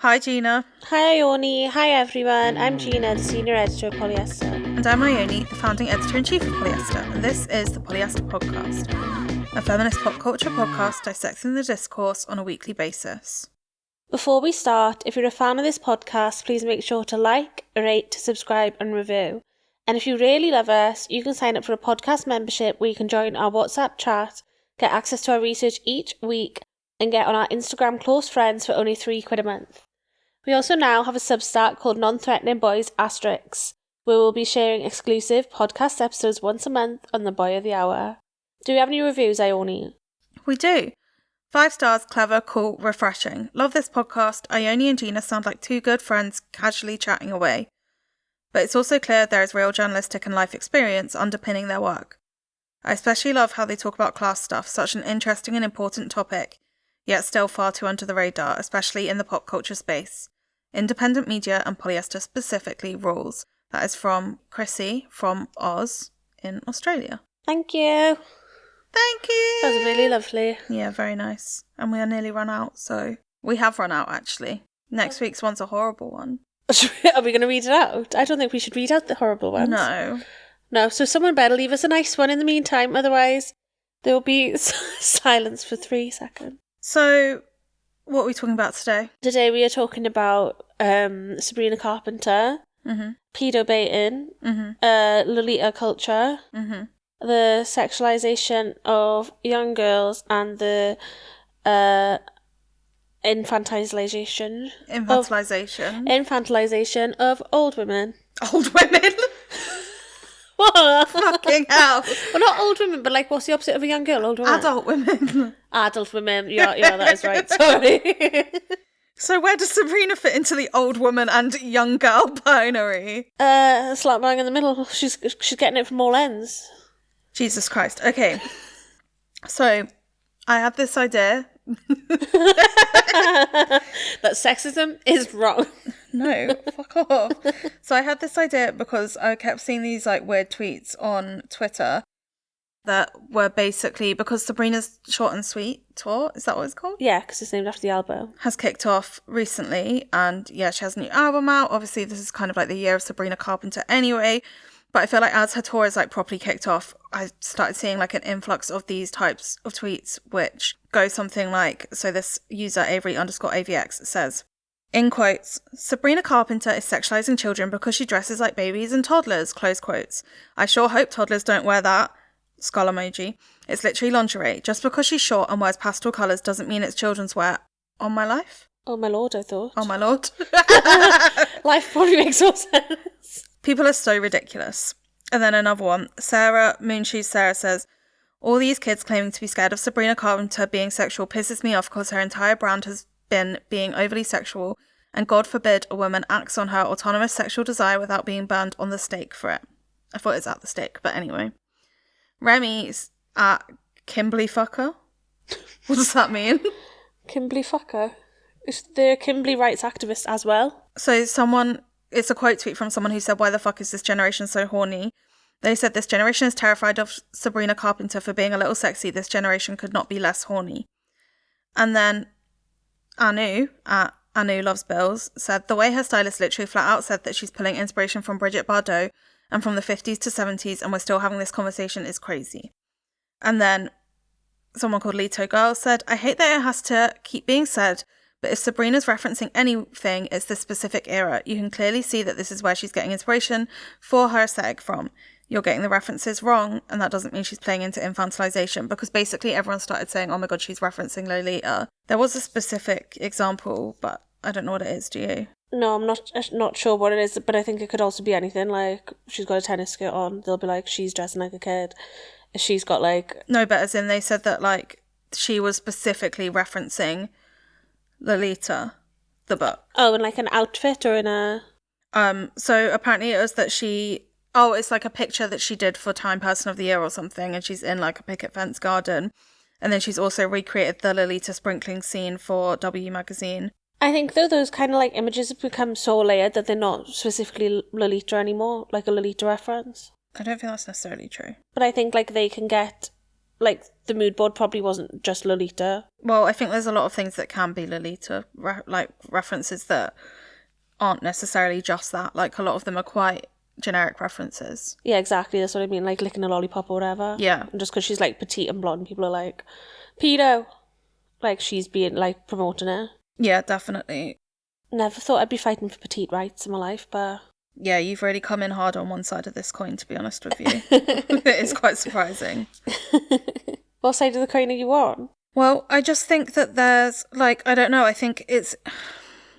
Hi Gina. Hi Ione. Hi everyone. I'm Gina, the senior editor of Polyester. And I'm Ione, the founding editor-in-chief of Polyester, and this is the Polyester Podcast, a feminist pop culture podcast dissecting the discourse on a weekly basis. Before we start, if you're a fan of this podcast, please make sure to like, rate, subscribe and review. And if you really love us, you can sign up for a podcast membership where you can join our WhatsApp chat, get access to our research each week, and get on our Instagram close friends for only £3 a month. We also now have a Substack called Non-Threatening Boys Asterix, where we'll be sharing exclusive podcast episodes once a month on the Boy of the Hour. Do we have any reviews, Ione? We do. 5 stars, clever, cool, refreshing. Love this podcast. Ione and Gina sound like two good friends casually chatting away. But it's also clear there is real journalistic and life experience underpinning their work. I especially love how they talk about class stuff, such an interesting and important topic, yet still far too under the radar, especially in the pop culture space. Independent media and Polyester specifically rules. That is from Chrissy from Oz in Australia. Thank you. Thank you. That was really lovely. Yeah, very nice. And we are nearly run out, so we have run out actually. Next week's one's a horrible one. Are we going to read it out? I don't think we should read out the horrible ones. No, so someone better leave us a nice one in the meantime, otherwise there will be silence for 3 seconds. So, what are we talking about today? Today we are talking about Sabrina Carpenter, pedobaiting, Lolita culture, the sexualization of young girls, and the infantilization of old women. Old women? What? Fucking hell. Well, not old women, but like, what's the opposite of a young girl? Old women. Adult women. Adult women. Yeah, that is right. Sorry. So where does Sabrina fit into the old woman and young girl binary? Slap bang in the middle. She's getting it from all ends. Jesus Christ. Okay. So, I had this idea. That sexism is wrong. No, fuck off. So I had this idea because I kept seeing these like weird tweets on Twitter that were basically because Sabrina's Short and Sweet tour, is that what it's called? Yeah, because it's named after the album. Has kicked off recently, and yeah, she has a new album out. Obviously, this is kind of like the year of Sabrina Carpenter anyway. But I feel like as her tour is like properly kicked off, I started seeing like an influx of these types of tweets, which go something like, so this user Avery_AVX says, in quotes, Sabrina Carpenter is sexualizing children because she dresses like babies and toddlers, close quotes. I sure hope toddlers don't wear that. Skull emoji. It's literally lingerie. Just because she's short and wears pastel colours doesn't mean it's children's wear. On my life? Oh my lord, I thought. Oh my lord. Life probably makes more sense. People are so ridiculous. And then another one. Moonshoes Sarah says, all these kids claiming to be scared of Sabrina Carpenter being sexual pisses me off because her entire brand has been being overly sexual, and God forbid a woman acts on her autonomous sexual desire without being burned on the stake for it. I thought it was at the stake, but anyway. Remy's at Kimberly Fucker. What does that mean? Kimberly Fucker? Is the Kimberly rights activist as well? So it's a quote tweet from someone who said, why the fuck is this generation so horny? They said, this generation is terrified of Sabrina Carpenter for being a little sexy. This generation could not be less horny. And then Anu, at Anu Loves Bills, said, the way her stylist literally flat out said that she's pulling inspiration from Brigitte Bardot and from the 50s to 70s, and we're still having this conversation is crazy. And then someone called Lito Girl said, I hate that it has to keep being said, but if Sabrina's referencing anything, it's this specific era. You can clearly see that this is where she's getting inspiration for her aesthetic from. You're getting the references wrong, and that doesn't mean she's playing into infantilization, because basically everyone started saying, oh my god, she's referencing Lolita. There was a specific example, but I don't know what it is, do you? No, I'm not sure what it is, but I think it could also be anything, like, she's got a tennis skirt on, they'll be like, she's dressing like a kid. She's got, like... No, but as in, they said that, like, she was specifically referencing Lolita, the book. Oh, in, like, an outfit or in a... So apparently it was that she... Oh, it's like a picture that she did for Time Person of the Year or something, and she's in, like, a picket fence garden. And then she's also recreated the Lolita sprinkling scene for W Magazine. I think, though, those kind of, like, images have become so layered that they're not specifically Lolita anymore, like a Lolita reference. I don't think that's necessarily true. But I think, like, they can get like, the mood board probably wasn't just Lolita. Well, I think there's a lot of things that can be Lolita, like references that aren't necessarily just that. Like, a lot of them are quite generic references. Yeah, exactly. That's what I mean. Like, licking a lollipop or whatever. Yeah. And just because she's, like, petite and blonde, people are like, pedo. Like, she's being, like, promoting it. Yeah, definitely. Never thought I'd be fighting for petite rights in my life, but... Yeah, you've really come in hard on one side of this coin, to be honest with you. It's quite surprising. What side of the coin are you on? Well, I just think that there's, like, I don't know, I think it's...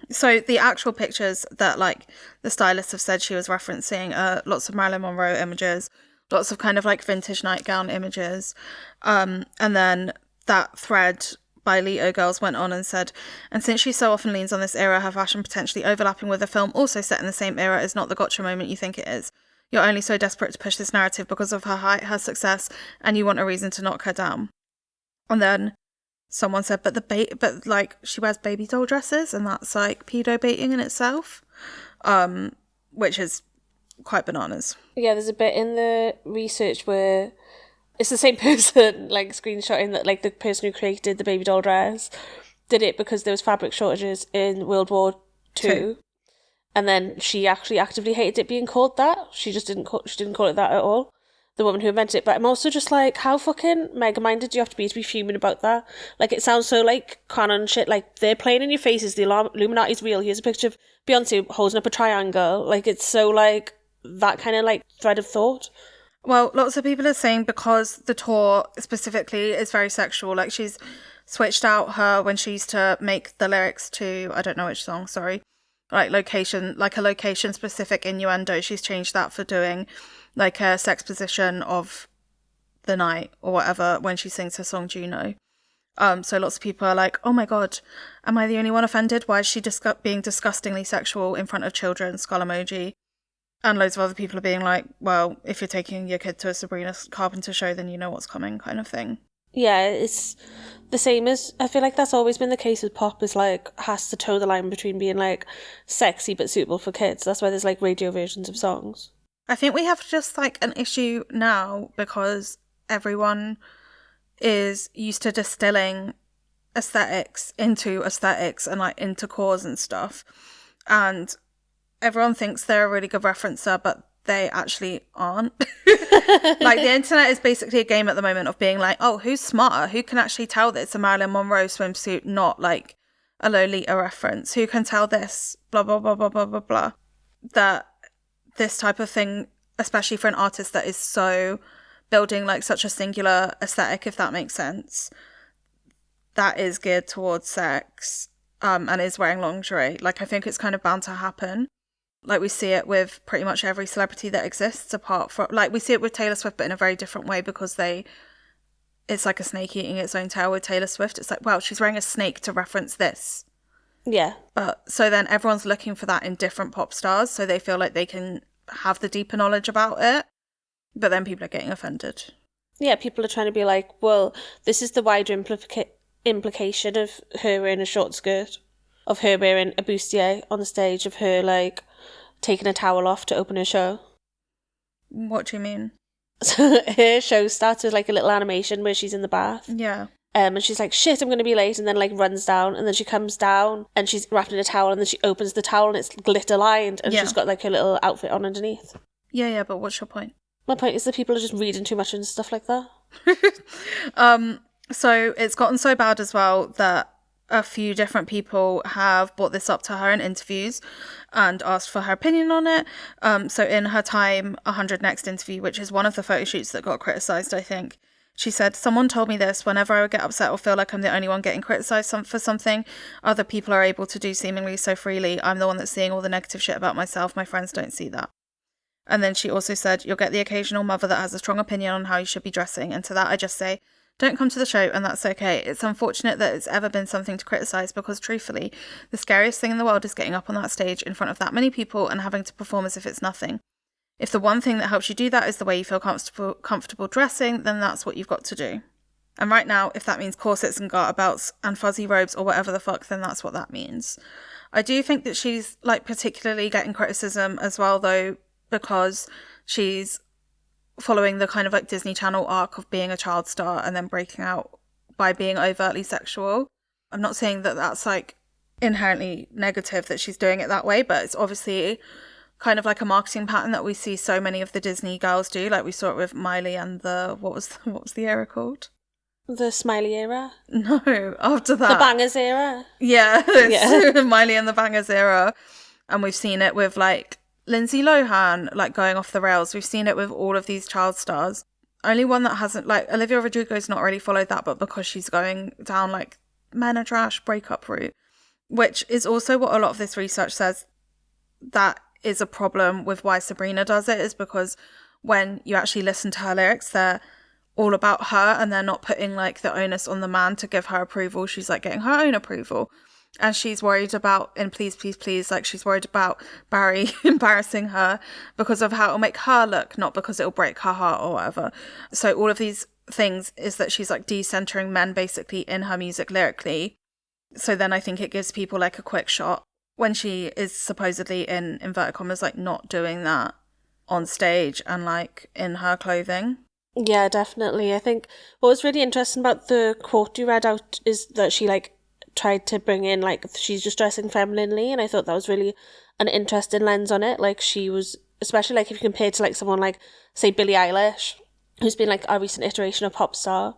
So the actual pictures that, like, the stylists have said she was referencing are lots of Marilyn Monroe images, lots of kind of, like, vintage nightgown images. And then that thread by Lito Girls went on and said, and since she so often leans on this era, her fashion potentially overlapping with a film also set in the same era is not the gotcha moment you think it is. You're only so desperate to push this narrative because of her height, her success, and you want a reason to knock her down. And then someone said, but like, she wears baby doll dresses, and that's like pedobaiting in itself, which is quite bananas. Yeah, there's a bit in the research where it's the same person, like, screenshotting that, like, the person who created the baby doll dress did it because there was fabric shortages in World War II. And then she actually actively hated it being called that. She didn't call it that at all. The woman who invented it. But I'm also just like, how fucking mega-minded do you have to be fuming about that? Like, it sounds so like Qanon shit. Like, they're playing in your faces. The Illuminati's real. Here's a picture of Beyonce holding up a triangle. Like, it's so like that kind of like thread of thought. Well, lots of people are saying because the tour specifically is very sexual. Like, she's switched out her, when she used to make the lyrics to, I don't know which song, sorry, like a location specific innuendo. She's changed that for doing like a sex position of the night or whatever when she sings her song Juno. So lots of people are like, oh my god, am I the only one offended? Why is she being disgustingly sexual in front of children? Skull emoji. And loads of other people are being like, well, if you're taking your kid to a Sabrina Carpenter show, then you know what's coming, kind of thing. Yeah, it's the same as, I feel like that's always been the case with pop, is like, has to toe the line between being like sexy but suitable for kids. That's why there's like radio versions of songs. I think we have just like an issue now because everyone is used to distilling aesthetics into aesthetics and like into cores and stuff. And everyone thinks they're a really good referencer, but they actually aren't. Like, the internet is basically a game at the moment of being like, oh, who's smarter? Who can actually tell that it's a Marilyn Monroe swimsuit, not like a Lolita reference? Who can tell this? Blah, blah, blah, blah, blah, blah, blah. That this type of thing, especially for an artist that is so building like such a singular aesthetic, if that makes sense, that is geared towards sex, and is wearing lingerie. Like, I think it's kind of bound to happen. Like, we see it with pretty much every celebrity that exists, apart from, like, we see it with Taylor Swift, but in a very different way, because it's like a snake eating its own tail with Taylor Swift. It's like, well, she's wearing a snake to reference this. Yeah. But so then everyone's looking for that in different pop stars, so they feel like they can have the deeper knowledge about it, but then people are getting offended. Yeah, people are trying to be like, well, this is the wider implication of her wearing a short skirt, of her wearing a bustier on the stage, of her like taking a towel off to open her show. What do you mean? So her show starts with like a little animation where she's in the bath. Yeah. And she's like, shit, I'm going to be late, and then like runs down, and then she comes down and she's wrapped in a towel, and then she opens the towel and it's glitter lined, and she's got like her little outfit on underneath. Yeah, but what's your point? My point is that people are just reading too much into stuff like that. So it's gotten so bad as well that a few different people have brought this up to her in interviews and asked for her opinion on it. So in her Time 100 Next interview, which is one of the photo shoots that got criticised, I think, she said, someone told me this, whenever I would get upset or feel like I'm the only one getting criticised for something other people are able to do seemingly so freely, I'm the one that's seeing all the negative shit about myself. My friends don't see that. And then she also said, you'll get the occasional mother that has a strong opinion on how you should be dressing. And to that I just say, don't come to the show, and that's okay. It's unfortunate that it's ever been something to criticise, because truthfully, the scariest thing in the world is getting up on that stage in front of that many people and having to perform as if it's nothing. If the one thing that helps you do that is the way you feel comfortable dressing, then that's what you've got to do. And right now, if that means corsets and garter belts and fuzzy robes or whatever the fuck, then that's what that means. I do think that she's like particularly getting criticism as well, though, because she's following the kind of like Disney Channel arc of being a child star and then breaking out by being overtly sexual. I'm not saying that that's like inherently negative that she's doing it that way, but it's obviously kind of like a marketing pattern that we see so many of the Disney girls do. Like we saw it with Miley and the what was the era called? The Smiley era? No, after that. The Bangers era? Yeah, Miley and the Bangers era. And we've seen it with like Lindsay Lohan, like going off the rails. We've seen it with all of these child stars. Only one that hasn't, like Olivia Rodrigo's not really followed that, but because she's going down like men are trash breakup route, which is also what a lot of this research says that is a problem with why Sabrina does it, is because when you actually listen to her lyrics, they're all about her and they're not putting like the onus on the man to give her approval. She's like getting her own approval. And she's worried about, in Please, Please, Please, like she's worried about Barry embarrassing her because of how it'll make her look, not because it'll break her heart or whatever. So all of these things is that she's like decentering men basically in her music lyrically. So then I think it gives people like a quick shot when she is supposedly in inverted commas, like not doing that on stage and like in her clothing. Yeah, definitely. I think what was really interesting about the quote you read out is that she like tried to bring in like she's just dressing femininely, and I thought that was really an interesting lens on it. Like she was, especially like if you compare to like someone like say Billie Eilish, who's been like a recent iteration of pop star,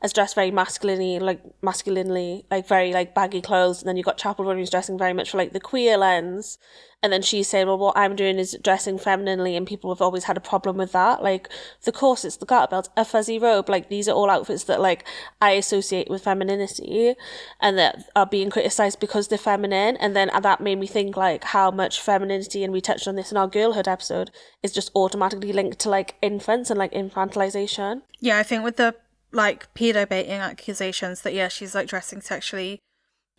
as dressed very masculinely, like very like baggy clothes, and then you've got Chapel Roan who's dressing very much for like the queer lens, and then she's saying, well, what I'm doing is dressing femininely, and people have always had a problem with that, like the corsets, the garter belt, a fuzzy robe, like these are all outfits that like I associate with femininity and that are being criticised because they're feminine. And then that made me think like how much femininity, and we touched on this in our girlhood episode, is just automatically linked to like infants and like infantilization. Yeah, I think with the like pedobaiting accusations that she's like dressing sexually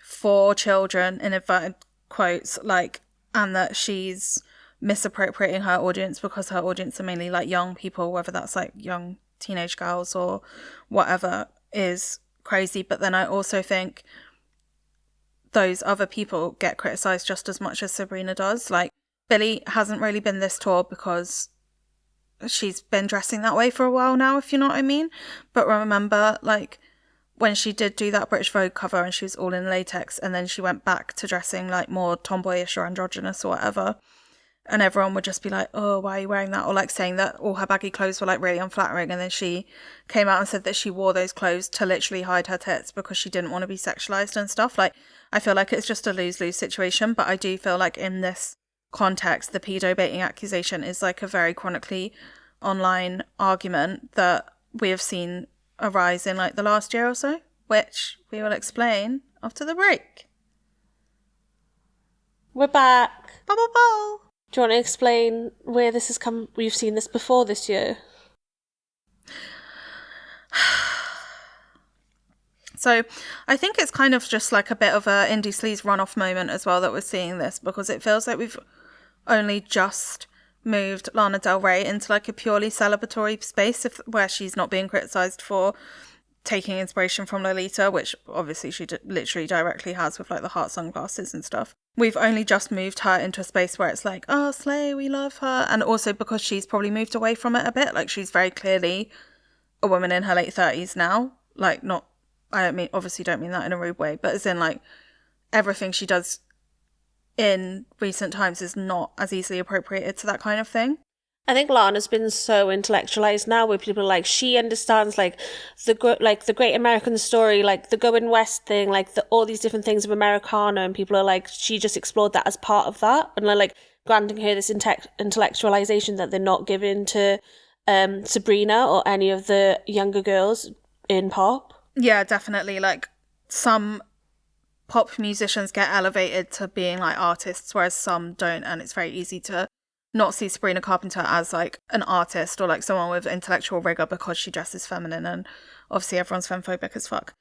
for children in inverted quotes, like, and that she's misappropriating her audience because her audience are mainly like young people, whether that's like young teenage girls or whatever, is crazy. But then I also think those other people get criticized just as much as Sabrina does. Like Billie hasn't really been this tour because she's been dressing that way for a while now, if you know what I mean. But remember, like, when she did do that British Vogue cover and she was all in latex, and then she went back to dressing like more tomboyish or androgynous or whatever, and everyone would just be like, oh, why are you wearing that? Or like saying that all her baggy clothes were like really unflattering, and then she came out and said that she wore those clothes to literally hide her tits because she didn't want to be sexualized and stuff. Like, I feel like it's just a lose-lose situation, but I do feel like in this context, the pedobaiting accusation is like a very chronically online argument that we have seen arise in like the last year or so, which we will explain after the break. We're back. Bubble ball. Do you want to explain where this has come? We've seen this before this year. So I think it's kind of just like a bit of a indie sleaze runoff moment as well that we're seeing this, because it feels like we've only just moved Lana Del Rey into like a purely celebratory space where she's not being criticised for taking inspiration from Lolita, which obviously she literally directly has with like the heart sunglasses and stuff. We've only just moved her into a space where it's like, oh, slay, we love her. And also because she's probably moved away from it a bit. Like she's very clearly a woman in her late 30s now. Like not, I don't mean, obviously don't mean that in a rude way, but as in like everything she does in recent times is not as easily appropriated to that kind of thing. I think Lana's been so intellectualized now, where people are like, she understands like the Great American Story, like the Going West thing, like all these different things of Americana, and people are like, she just explored that as part of that, and they're like granting her this intellectualization that they're not giving to Sabrina or any of the younger girls in pop. Yeah, definitely. Like some pop musicians get elevated to being like artists, whereas some don't, and it's very easy to not see Sabrina Carpenter as like an artist or like someone with intellectual rigor because she dresses feminine, and obviously everyone's femophobic as fuck.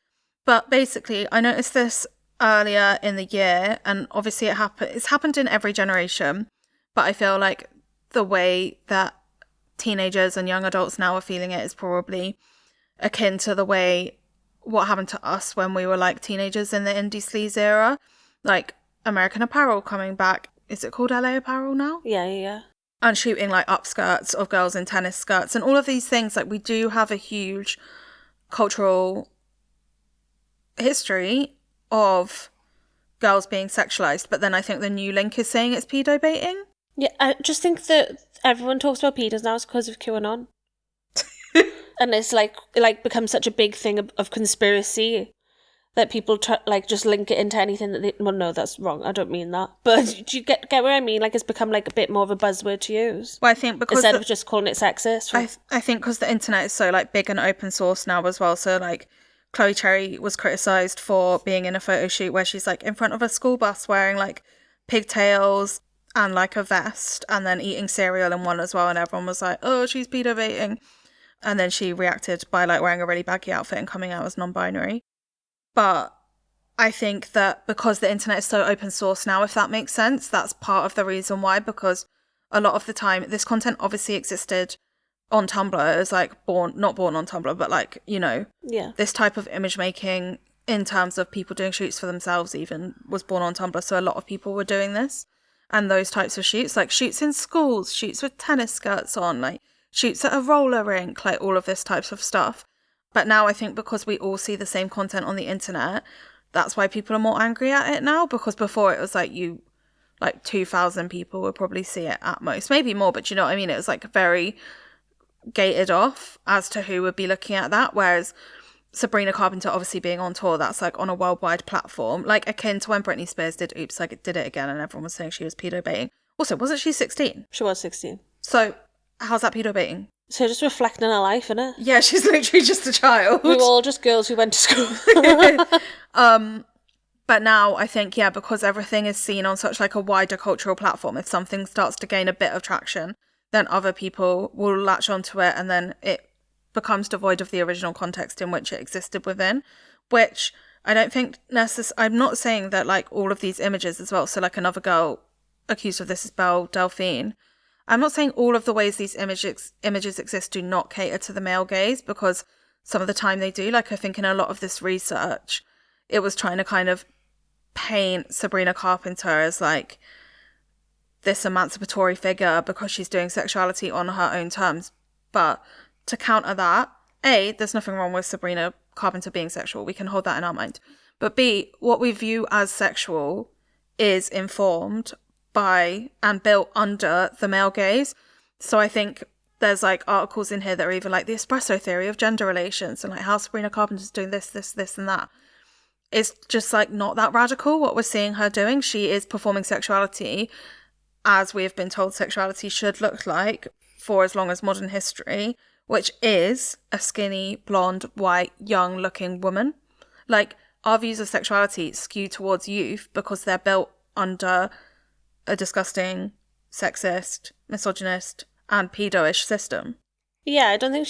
But basically I noticed this earlier in the year, and obviously it's happened in every generation, but I feel like the way that teenagers and young adults now are feeling it is probably akin to the way what happened to us when we were like teenagers in the indie sleaze era, like American Apparel coming back. Is it called LA Apparel now? Yeah. and shooting like upskirts of girls in tennis skirts and all of these things. Like, we do have a huge cultural history of girls being sexualized, but then I think the new link is saying it's pedobaiting. Yeah, I just think that everyone talks about pedos now because of Qanon. And it's like becomes such a big thing of conspiracy that people just link it into anything that they... Well, no, that's wrong. I don't mean that. But do you get what I mean? Like, it's become like a bit more of a buzzword to use. Well, I think because instead of just calling it sexist. I think because the internet is so like big and open source now as well. So like Chloe Cherry was criticised for being in a photo shoot where she's like in front of a school bus wearing like pigtails and like a vest and then eating cereal in one as well. And everyone was like, oh, she's pedobaiting. And then she reacted by like wearing a really baggy outfit and coming out as non-binary. But I think that because the internet is so open source now, if that makes sense, that's part of the reason why, because a lot of the time this content obviously existed on Tumblr. It was like not born on Tumblr, but like, you know, this type of image making in terms of people doing shoots for themselves even was born on Tumblr. So a lot of people were doing this and those types of shoots, like shoots in schools, shoots with tennis skirts on, like shoots at a roller rink, like all of this types of stuff. But now I think because we all see the same content on the internet, that's why people are more angry at it now, because before it was like 2,000 people would probably see it at most, maybe more, but you know what I mean? It was like very gated off as to who would be looking at that, whereas Sabrina Carpenter obviously being on tour, that's like on a worldwide platform, like akin to when Britney Spears did Oops, Like It Did It Again, and everyone was saying she was pedobaiting. Also, wasn't she 16? She was 16. So how's that pedobaiting? So just reflecting on her life, innit? Yeah, she's literally just a child. We were all just girls who went to school. But now I think, yeah, because everything is seen on such like a wider cultural platform, if something starts to gain a bit of traction, then other people will latch onto it and then it becomes devoid of the original context in which it existed within, which I don't think I'm not saying that like all of these images as well. So like another girl accused of this is Belle Delphine. I'm not saying all of the ways these images exist do not cater to the male gaze, because some of the time they do. Like I think in a lot of this research, it was trying to kind of paint Sabrina Carpenter as like this emancipatory figure because she's doing sexuality on her own terms. But to counter that, A, there's nothing wrong with Sabrina Carpenter being sexual. We can hold that in our mind. But B, what we view as sexual is informed by and built under the male gaze. So I think there's like articles in here that are even like the espresso theory of gender relations and like how Sabrina Carpenter's doing this and that. It's just like not that radical what we're seeing her doing. She is performing sexuality as we have been told sexuality should look like for as long as modern history, which is a skinny, blonde, white, young looking woman. Like our views of sexuality skew towards youth because they're built under a disgusting, sexist, misogynist, and pedo-ish system. Yeah, I don't think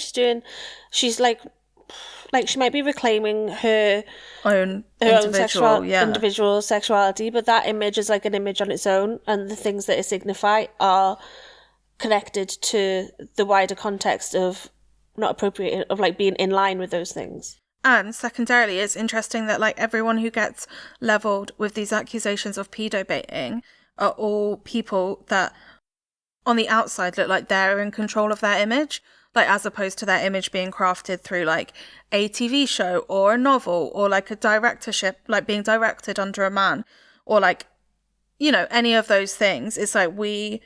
she's like she might be reclaiming her own individual sexuality, but that image is like an image on its own, and the things that it signify are connected to the wider context of not appropriate, of like being in line with those things. And secondarily, it's interesting that like everyone who gets leveled with these accusations of pedobaiting are all people that on the outside look like they're in control of their image, like as opposed to their image being crafted through like a TV show or a novel or like a directorship, like being directed under a man or like, you know, any of those things. It's like we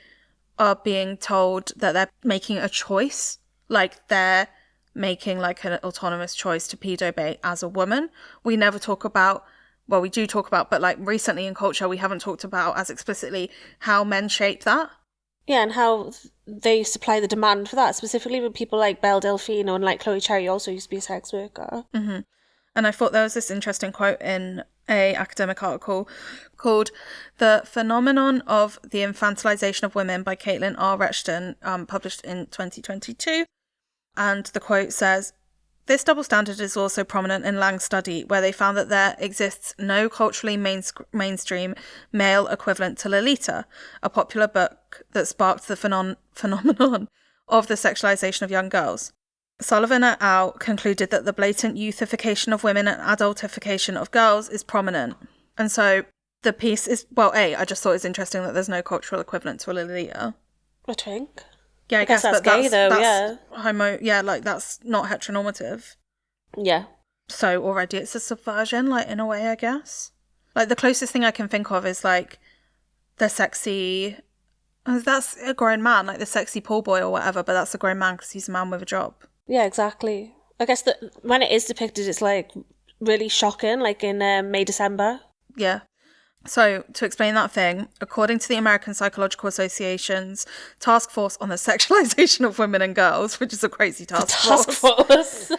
are being told that they're making a choice, like they're making like an autonomous choice to pedobate as a woman. We never talk about, well, we do talk about, but like recently in culture, we haven't talked about as explicitly how men shape that. Yeah, and how they supply the demand for that, specifically with people like Belle Delphine and like Chloe Cherry also used to be a sex worker. Mm-hmm. And I thought there was this interesting quote in a academic article called The Phenomenon of the Infantilisation of Women by Caitlin R. Rechton, published in 2022. And the quote says, "This double standard is also prominent in Lang's study, where they found that there exists no culturally mainstream male equivalent to Lolita, a popular book that sparked the phenomenon of the sexualization of young girls. Sullivan et al. Concluded that the blatant youthification of women and adultification of girls is prominent." And so the piece is, well, I just thought it was interesting that there's no cultural equivalent to a Lolita. A twink? Yeah, I guess that's but gay, though, that's like, that's not heteronormative. Yeah. So already it's a subversion, like, in a way, I guess. Like, the closest thing I can think of is, like, the sexy... That's a grown man, like the sexy pool boy or whatever, but that's a grown man because he's a man with a job. Yeah, exactly. I guess that when it is depicted, it's, like, really shocking, like in May, December. Yeah. So, to explain that thing, according to the American Psychological Association's Task Force on the Sexualization of Women and Girls, which is a crazy task force,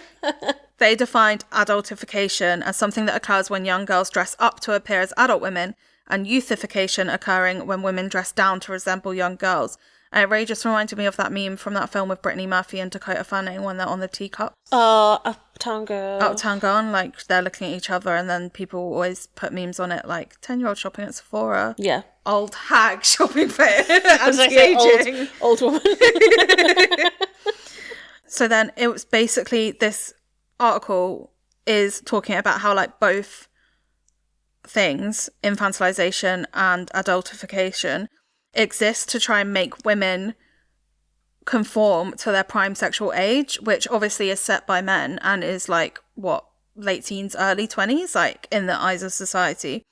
they defined adultification as something that occurs when young girls dress up to appear as adult women, and youthification occurring when women dress down to resemble young girls. And it really just reminded me of that meme from that film with Brittany Murphy and Dakota Fanning when they're on the teacups. Oh, Uptown Girl. Uptown Girl, like, they're looking at each other, and then people always put memes on it, like, 10-year-old shopping at Sephora. Yeah. Old hag shopping for anti-aging. Old woman. So then it was basically, this article is talking about how, like, both things, infantilization and adultification, exist to try and make women conform to their prime sexual age, which obviously is set by men and is, like, what, late teens, early 20s, like, in the eyes of society.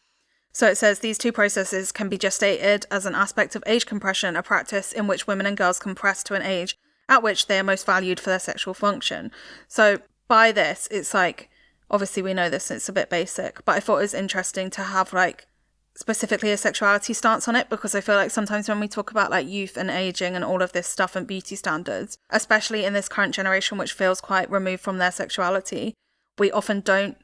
So it says these two processes can be gestated as an aspect of age compression, a practice in which women and girls compress to an age at which they are most valued for their sexual function. So by this, it's like, obviously we know this, it's a bit basic, but I thought it was interesting to have, like, specifically a sexuality stance on it, because I feel like sometimes when we talk about, like, youth and aging and all of this stuff and beauty standards, especially in this current generation which feels quite removed from their sexuality, we often don't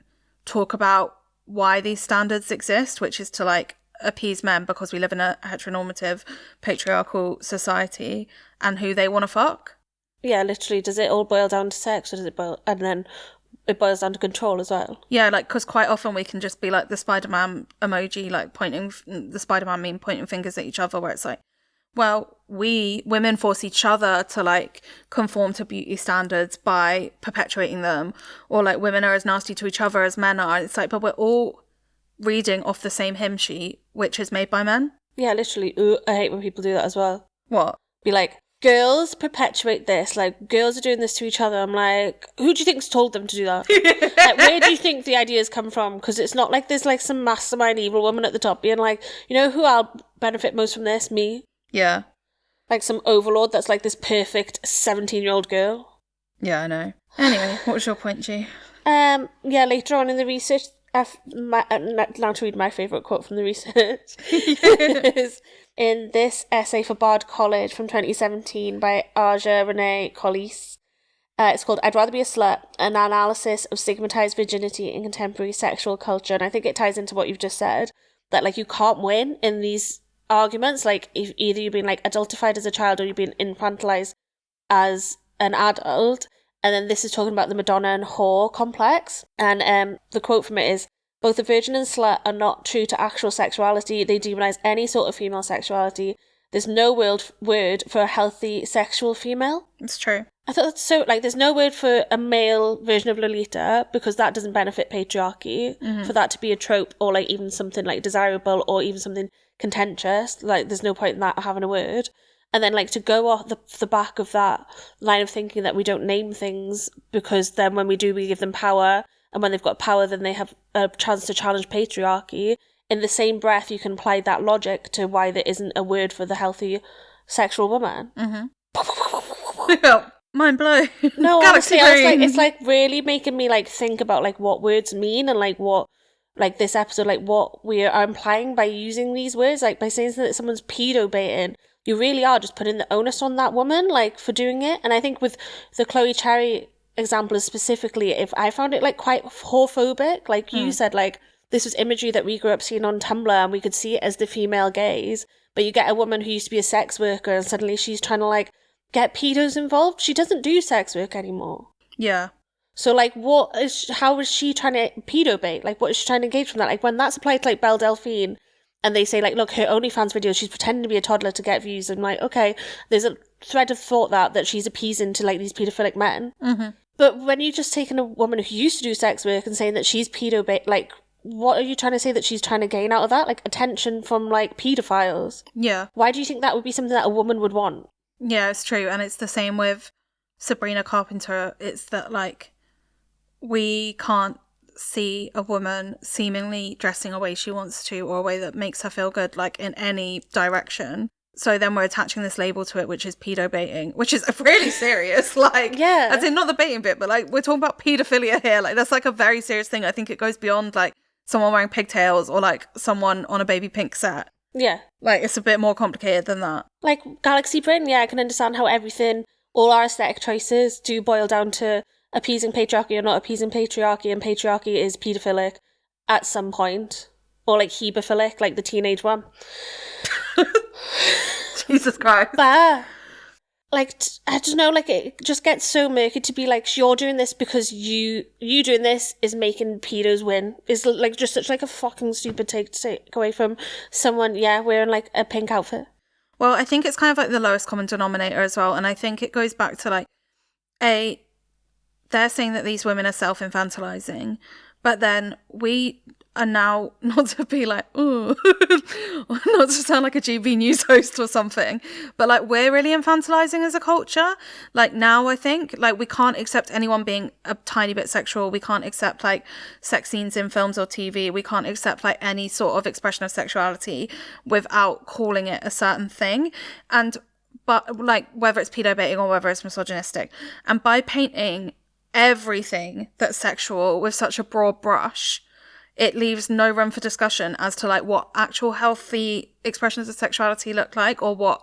talk about why these standards exist, which is to, like, appease men because we live in a heteronormative patriarchal society, and who they want to fuck. Yeah, literally. Does it all boil down to sex, or does it boil, and then it boils down to control as well? Yeah, like, because quite often we can just be like the Spider-Man emoji, like, pointing the Spider-Man meme, pointing fingers at each other, where it's like, well, we women force each other to, like, conform to beauty standards by perpetuating them, or, like, women are as nasty to each other as men are. It's like, but we're all reading off the same hymn sheet, which is made by men. Yeah, literally. Ooh, I hate when people do that as well. What? Be like, girls perpetuate this, like, girls are doing this to each other. I'm like, who do you think's told them to do that? Like, where do you think the ideas come from? Because it's not like there's, like, some mastermind evil woman at the top being like, you know who I'll benefit most from this? Me. Yeah. Like some overlord that's like this perfect 17-year-old girl. Yeah, I know. Anyway, what was your point, G? Yeah, later on in the research, now to read my favourite quote from the research, is in this essay for Bard College from 2017 by Aja Renee Collis. It's called I'd Rather Be a Slut, an analysis of stigmatised virginity in contemporary sexual culture. And I think it ties into what you've just said, that, like, you can't win in these arguments. Like, if either you've been, like, adultified as a child or you've been infantilized as an adult. And then this is talking about the Madonna and whore complex. And the quote from it is, both the virgin and slut are not true to actual sexuality. They demonize any sort of female sexuality. There's no word for a healthy sexual female. It's true. I thought that's so, like, there's no word for a male version of Lolita, because that doesn't benefit patriarchy, for that to be a trope, or, like, even something, like, desirable, or even something contentious. Like, there's no point in that having a word. And then, like, to go off the back of that line of thinking that we don't name things, because then when we do, we give them power, and when they've got power, then they have a chance to challenge patriarchy. In the same breath, you can apply that logic to why there isn't a word for the healthy sexual woman. Mind blown. No, honestly, I was like, it's, like, really making me, like, think about, like, what words mean, and, like, what, like, this episode, like, what we are implying by using these words, like, by saying that someone's pedobaiting. You really are just putting the onus on that woman, like, for doing it. And I think with the Chloe Cherry example specifically, if I found it, like, quite whorephobic, like you said, like, this was imagery that we grew up seeing on Tumblr, and we could see it as the female gaze. But you get a woman who used to be a sex worker, and suddenly she's trying to, like, get pedos involved. She doesn't do sex work anymore. Yeah. So, like, how is she trying to pedobait? Like, what is she trying to engage from that? Like, when that's applied to, like, Belle Delphine, and they say, like, look, her OnlyFans videos, she's pretending to be a toddler to get views. I'm like, okay, there's a thread of thought that she's appeasing to, like, these pedophilic men. But when you're just taking a woman who used to do sex work and saying that she's pedobait, like, what are you trying to say that she's trying to gain out of that? Like, attention from, like, pedophiles. Yeah. Why do you think that would be something that a woman would want? Yeah, it's true. And it's the same with Sabrina Carpenter. It's that, like, we can't see a woman seemingly dressing a way she wants to or a way that makes her feel good, like, in any direction. So then we're attaching this label to it, which is pedobaiting, which is really serious. Like, Yeah. as in not the baiting bit, but like we're talking about pedophilia here. Like, that's like a very serious thing. I think it goes beyond like someone wearing pigtails or like someone on a baby pink set. Yeah. Like, it's a bit more complicated than that. Like, Galaxy Brain, yeah, I can understand how everything, all our aesthetic choices do boil down to appeasing patriarchy or not appeasing patriarchy, and patriarchy is paedophilic at some point. Or like hebephilic, like the teenage one. Jesus Christ. But, like, I don't know, like, it just gets so murky to be like, you're doing this because you doing this is making pedos win. Is like just such like a fucking stupid take to take away from someone, yeah, wearing like a pink outfit. Well, I think it's kind of like the lowest common denominator as well. And I think it goes back to like, they're saying that these women are self-infantilizing, but then we are now, not to be like, ooh, not to sound like a GB News host or something, but like we're really infantilizing as a culture. Like now I think like we can't accept anyone being a tiny bit sexual. We can't accept like sex scenes in films or TV. We can't accept like any sort of expression of sexuality without calling it a certain thing. But like whether it's pedobaiting or whether it's misogynistic. And by painting everything that's sexual with such a broad brush, it leaves no room for discussion as to like what actual healthy expressions of sexuality look like, or what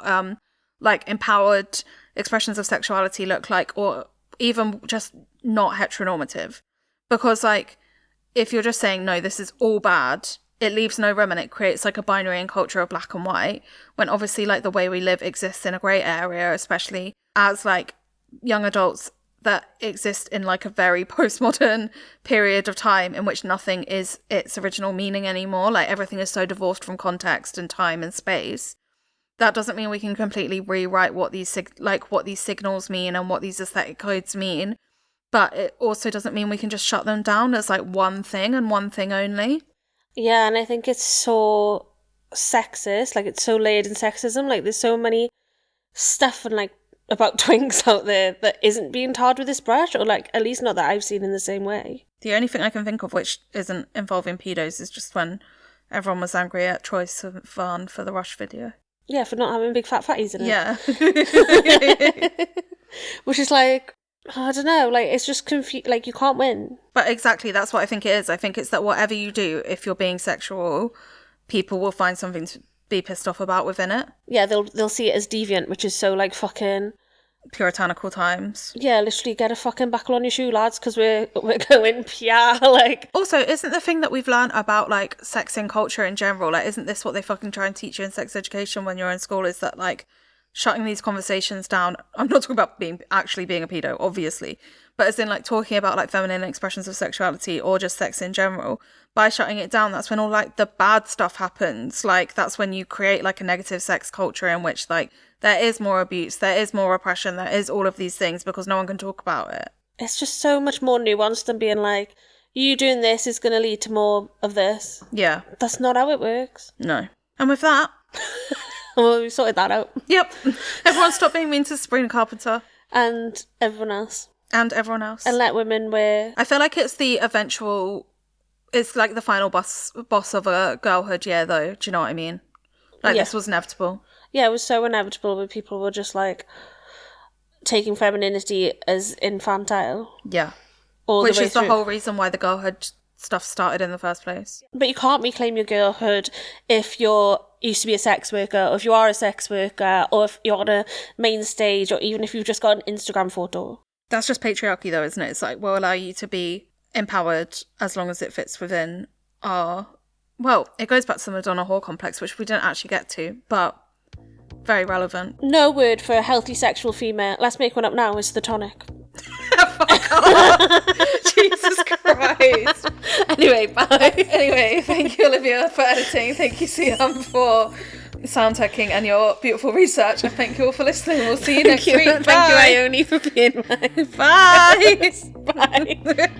like empowered expressions of sexuality look like, or even just not heteronormative. Because like if you're just saying no, this is all bad, it leaves no room, and it creates like a binary in culture of black and white, when obviously like the way we live exists in a grey area, especially as like young adults that exist in like a very postmodern period of time in which nothing is its original meaning anymore. Like everything is so divorced from context and time and space. That doesn't mean we can completely rewrite what these signals mean and what these aesthetic codes mean, but it also doesn't mean we can just shut them down as like one thing and one thing only. Yeah, and I think it's so sexist, like it's so layered in sexism. Like there's so many stuff and like about twinks out there that isn't being tarred with this brush, or like at least not that I've seen in the same way. The only thing I can think of which isn't involving pedos is just when everyone was angry at Troye Sivan for the Rush video. Yeah, for not having big fat fatties in it. Yeah. Which is like, I don't know, like it's just like you can't win. But exactly, that's what I think it is. I think it's that whatever you do, if you're being sexual, people will find something to be pissed off about within it. Yeah, they'll see it as deviant, which is so like fucking puritanical times. Yeah, literally get a fucking buckle on your shoe, lads, because we're going pia. Like, also, isn't the thing that we've learned about like sex in culture in general, like isn't this what they fucking try and teach you in sex education when you're in school, is that like shutting these conversations down? I'm not talking about actually being a pedo, obviously, but as in like talking about like feminine expressions of sexuality or just sex in general. By shutting it down, that's when all like the bad stuff happens. Like that's when you create like a negative sex culture in which like there is more abuse, there is more oppression, there is all of these things because no one can talk about it. It's just so much more nuanced than being like, you doing this is going to lead to more of this. Yeah. That's not how it works. No. And with that... well, we sorted that out. Yep. Everyone stop being mean to Sabrina Carpenter. And everyone else. And everyone else. And let women wear... I feel like it's the eventual... It's like the final boss of a girlhood year, though. Do you know what I mean? Like, This was inevitable. Yeah, it was so inevitable, but people were just, like, taking femininity as infantile. Yeah. Which is the whole reason why the girlhood stuff started in the first place. But you can't reclaim your girlhood if you're used to be a sex worker, or if you are a sex worker, or if you're on a main stage, or even if you've just got an Instagram photo. That's just patriarchy, though, isn't it? It's like, we'll allow you to be empowered as long as it fits within our... Well, it goes back to the Madonna whore complex, which we didn't actually get to, but very relevant. No word for a healthy sexual female. Let's make one up now. It's the tonic. Fuck off. Jesus Christ. Anyway, bye. Anyway, thank you, Olivia, for editing. Thank you, Siam, for sound checking and your beautiful research. And thank you all for listening. We'll see you next week. Thank you, Ione, for being my... Bye. Bye.